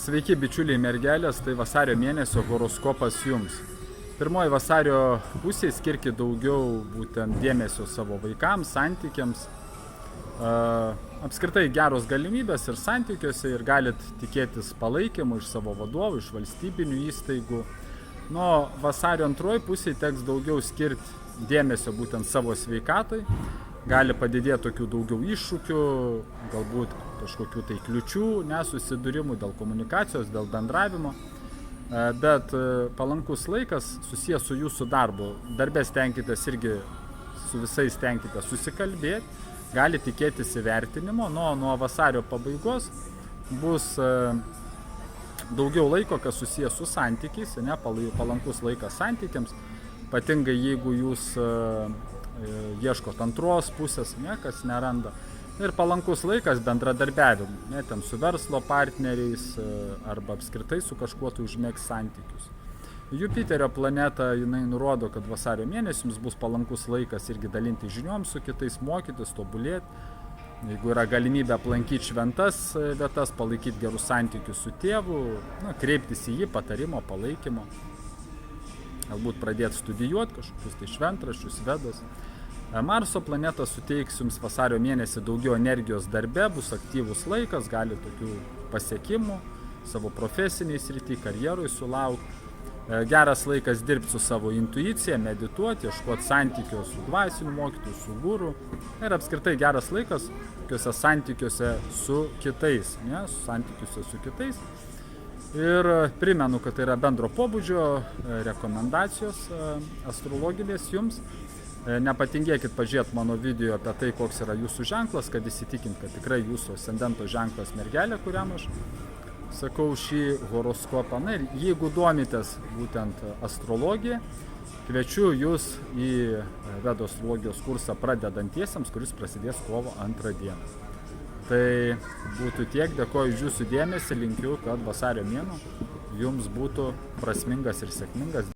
Sveiki bičiuliai mergelės, tai vasario mėnesio horoskopas jums. Pirmoji vasario pusė skirkit daugiau būtent dėmesio savo vaikams, santykiams. Apskritai geros galimybės ir santykiuose ir galit tikėtis palaikymų iš savo vadovų, iš valstybinių įstaigų. Nuo vasario antroji pusė teks daugiau skirti dėmesio būtent savo sveikatai. Gali padidėti tokių daugiau iššūkių, galbūt kažkokių tai kliučių, nesusidūrimų dėl komunikacijos, dėl bendravimo. Bet palankus laikas susijęs su jūsų darbu. Darbe stenkitės irgi su visais stenkitės susikalbėti, gali tikėtis įvertinimo. Nuo vasario pabaigos bus daugiau laiko, kas susijęs su santykiais, palankus laikas santykiams, ypatingai jeigu jūs ieškot antros pusės, kas neranda. Ir palankus laikas bendradarbiavimui, ten su verslo partneriais arba apskritai su kažkuo tai užmėgs santykius. Jupiterio planeta, jinai nurodo, kad vasario mėnesį jums bus palankus laikas irgi dalinti žiniom su kitais, mokytis, tobulėti. Jeigu yra galimybė aplankyti šventas vietas, palaikyti gerus santykius su tėvu, kreiptis į jį, patarimo, palaikymo. Galbūt pradėti studijuoti kažkokius tai šventraščius, vedas. Marso planeta suteiks jums vasario mėnesį daugiau energijos darbe, bus aktyvus laikas, gali tokių pasiekimų savo profesiniai srity, karjerui sulaukti. Geras laikas dirbti su savo intuicija, medituoti, ieškoti santykių su dvasiniu mokytoju, su guru. Ir apskritai geras laikas tokiuose santykiuose su kitais, Ir primenu, kad tai yra bendro pobūdžio rekomendacijos astrologinės jums. Nepatingėkit pažiūrėti mano video apie tai, koks yra jūsų ženklas, kad įsitikint, kad tikrai jūsų ascendento ženklas mergelė, kuriam aš sakau šį horoskopą. Na ir jeigu domitės būtent astrologiją, kviečiu jūs į Vedų astrologijos kursą pradedantiesiems, kuris prasidės kovo 2 dieną. Tai būtų tiek, dėkoju už jūsų dėmesį, linkiu, kad vasario mėnuo jums būtų prasmingas ir sėkmingas.